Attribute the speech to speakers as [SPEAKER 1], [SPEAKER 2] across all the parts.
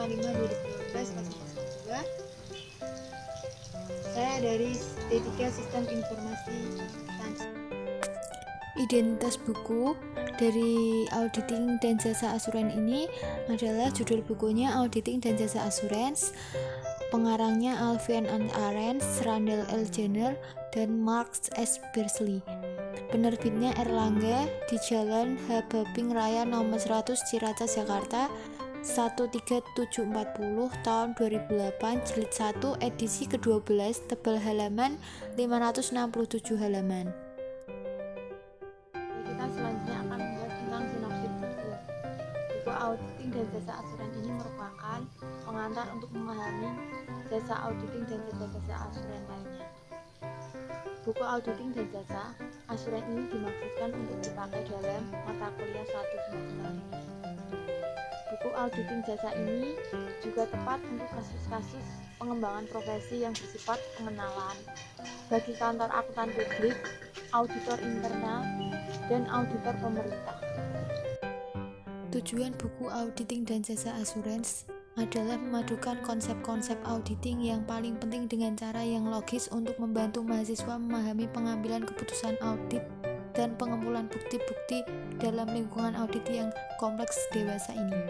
[SPEAKER 1] 05/2012 Saya dari D3 Sistem Informasi Akuntansi.
[SPEAKER 2] Identitas buku dari Auditing dan Jasa Asuran ini adalah judul bukunya Auditing dan Jasa Assurance, pengarangnya Alfian and Arens, Randall L. Jenner, dan Mark S. Beardsley. Penerbitnya Erlangga di Jalan H. Babing Raya nomor 100 Ciracas, Jakarta 13740 tahun 2008, jilid 1 edisi ke-12, tebal halaman 567 halaman.
[SPEAKER 1] Kita selanjutnya akan membahas tentang sinopsis buku. Buku Auditing dan Jasa Asuran ini merupakan pengantar untuk memahami jasa auditing dan jasa asuran lainnya. Buku Auditing dan Jasa Asuran ini dimaksudkan untuk dipakai dalam mata kuliah 1 semester. Buku Auditing Jasa ini juga tepat untuk kasus-kasus pengembangan profesi yang bersifat pengenalan bagi kantor akuntan publik, auditor internal, dan auditor pemerintah.
[SPEAKER 2] Tujuan buku Auditing dan Jasa Assurance adalah memadukan konsep-konsep auditing yang paling penting dengan cara yang logis untuk membantu mahasiswa memahami pengambilan keputusan audit dan pengumpulan bukti-bukti dalam lingkungan audit yang kompleks dewasa ini.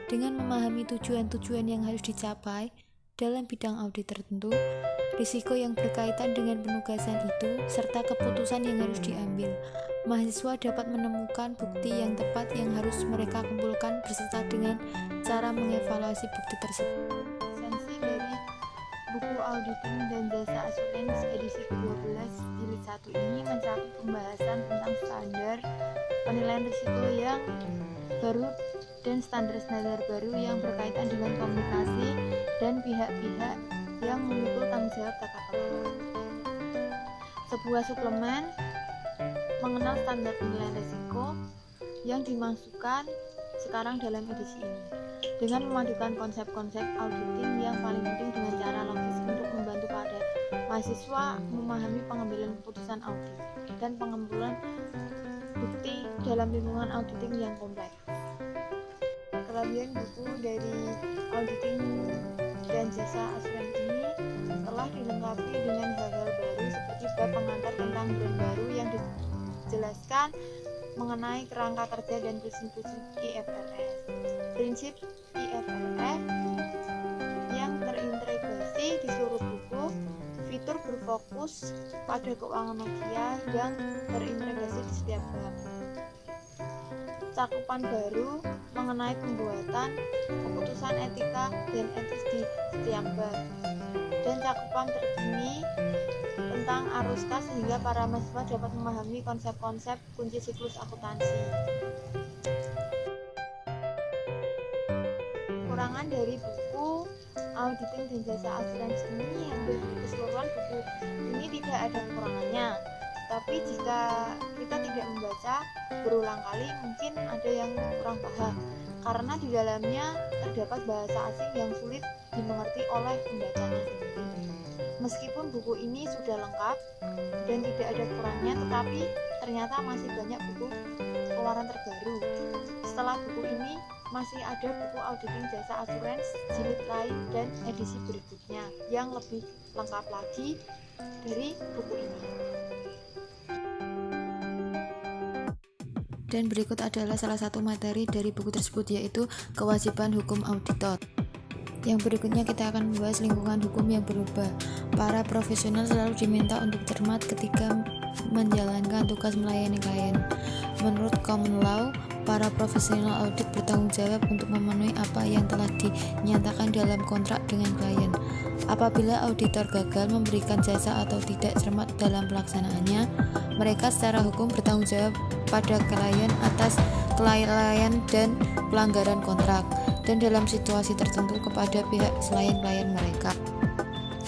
[SPEAKER 2] Dengan memahami tujuan-tujuan yang harus dicapai dalam bidang audit tertentu, risiko yang berkaitan dengan penugasan itu, serta keputusan yang harus diambil, mahasiswa dapat menemukan bukti yang tepat yang harus mereka kumpulkan beserta dengan cara mengevaluasi bukti tersebut.
[SPEAKER 1] Esensi dari buku Auditing dan Jasa Assurance edisi ke-12 jilid 1 ini mencakup pembahasan tentang standar penilaian risiko yang baru dan standar-standar baru yang berkaitan dengan komunikasi dan pihak-pihak yang memikul tanggung jawab tata kelola. Sebuah suplemen mengenal standar penilaian risiko yang dimasukkan sekarang dalam edisi ini, dengan memadukan konsep-konsep auditing yang paling penting dengan cara logis untuk membantu pada mahasiswa memahami pengambilan keputusan audit dan pengumpulan bukti dalam lingkungan auditing yang kompleks. Kelebihan buku dari Auditing dan Jasa Asuran ini telah dilengkapi dengan hal-hal baru seperti bab pengantar tentang brand baru yang dijelaskan mengenai kerangka kerja dan prinsip-prinsip IFRS. Prinsip IFRS yang terintegrasi di seluruh buku, fitur berfokus pada keuangan Nokia yang terintegrasi di setiap bab. Cakupan baru mengenai pembuatan keputusan etika dan etis di setiap bab, dan cakupan terkini tentang arus kas sehingga para mahasiswa dapat memahami konsep-konsep kunci siklus akuntansi. Kekurangan dari buku Auditing dan Jasa Asuransi ini hampir keseluruhan buku ini tidak ada kekurangannya. Tapi jika kita tidak membaca berulang kali, mungkin ada yang kurang paham karena di dalamnya terdapat bahasa asing yang sulit dimengerti oleh pembacanya sendiri. Meskipun buku ini sudah lengkap dan tidak ada kurangnya, tetapi ternyata masih banyak buku keluaran terbaru. Setelah buku ini masih ada buku Auditing Jasa Assurance jilid lain dan edisi berikutnya yang lebih lengkap lagi dari buku ini.
[SPEAKER 2] Dan berikut adalah salah satu materi dari buku tersebut, yaitu kewajiban hukum auditor. Yang berikutnya kita akan membahas lingkungan hukum yang berubah. Para profesional selalu diminta untuk cermat ketika menjalankan tugas melayani klien. Menurut common law, para profesional audit bertanggung jawab untuk memenuhi apa yang telah dinyatakan dalam kontrak dengan klien. Apabila auditor gagal memberikan jasa atau tidak cermat dalam pelaksanaannya, mereka secara hukum bertanggung jawab pada klien atas kelalaian dan pelanggaran kontrak, dan dalam situasi tertentu kepada pihak selain klien mereka.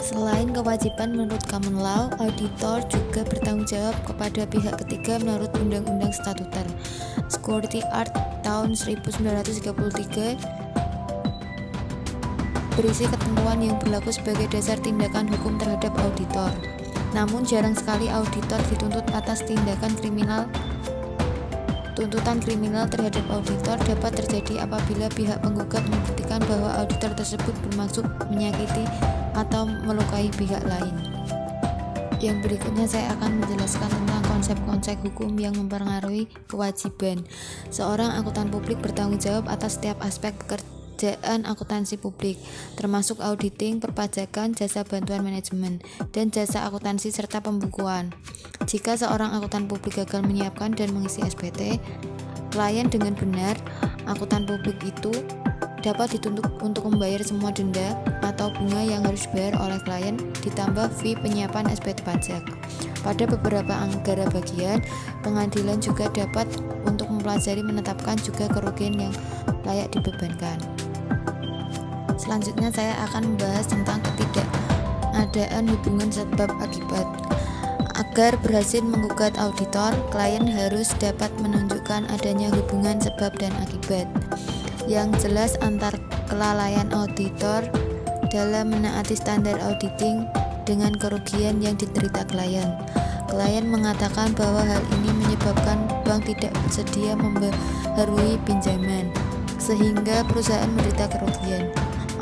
[SPEAKER 2] Selain kewajiban menurut common law, auditor juga bertanggung jawab kepada pihak ketiga menurut Undang-Undang Statuter Security Act tahun 1933 berisi ketentuan yang berlaku sebagai dasar tindakan hukum terhadap auditor. Namun jarang sekali auditor dituntut atas tindakan kriminal tuntutan kriminal terhadap auditor dapat terjadi apabila pihak penggugat membuktikan bahwa auditor tersebut bermaksud menyakiti atau melukai pihak lain. Yang berikutnya saya akan menjelaskan tentang konsep-konsep hukum yang mempengaruhi kewajiban. Seorang akuntan publik bertanggung jawab atas setiap aspek pekerjaan akuntansi publik, termasuk auditing, perpajakan, jasa bantuan manajemen, dan jasa akuntansi serta pembukuan. Jika seorang akuntan publik gagal menyiapkan dan mengisi SPT klien dengan benar, akuntan publik itu dapat dituntut untuk membayar semua denda atau bunga yang harus dibayar oleh klien ditambah fee penyiapan SPT pajak. Pada beberapa negara bagian, pengadilan juga dapat untuk mempelajari menetapkan juga kerugian yang layak dibebankan. Selanjutnya saya akan membahas tentang ketidakadaan hubungan sebab akibat. Agar berhasil menggugat auditor, klien harus dapat menunjukkan adanya hubungan sebab dan akibat yang jelas antar kelalaian auditor dalam menaati standar auditing dengan kerugian yang diderita klien. Klien mengatakan bahwa hal ini menyebabkan bank tidak bersedia membaharui pinjaman, sehingga perusahaan menderita kerugian.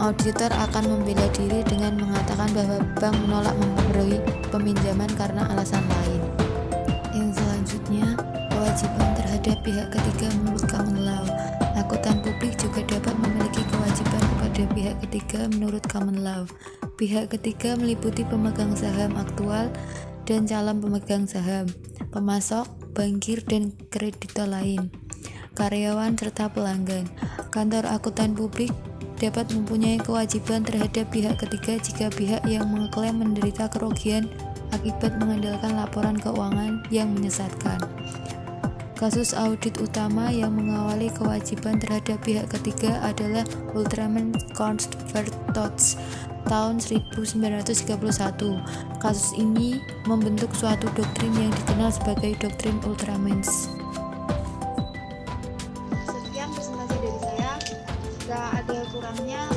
[SPEAKER 2] Auditor akan membela diri dengan mengatakan bahwa bank menolak membaharui peminjaman karena alasan lain. Yang selanjutnya, kewajiban terhadap pihak ketiga menurut common law. Akuntan publik juga dapat memiliki kewajiban kepada pihak ketiga menurut common law. Pihak ketiga meliputi pemegang saham aktual dan calon pemegang saham, pemasok, bankir, dan kreditor lain, karyawan, serta pelanggan. Kantor akuntan publik dapat mempunyai kewajiban terhadap pihak ketiga jika pihak yang mengklaim menderita kerugian akibat mengandalkan laporan keuangan yang menyesatkan. Kasus audit utama yang mengawali kewajiban terhadap pihak ketiga adalah Ultraman Convertox tahun 1931. Kasus ini membentuk suatu doktrin yang dikenal sebagai doktrin Ultramans.
[SPEAKER 1] Sekian presentasi dari saya. Jika ada kurangnya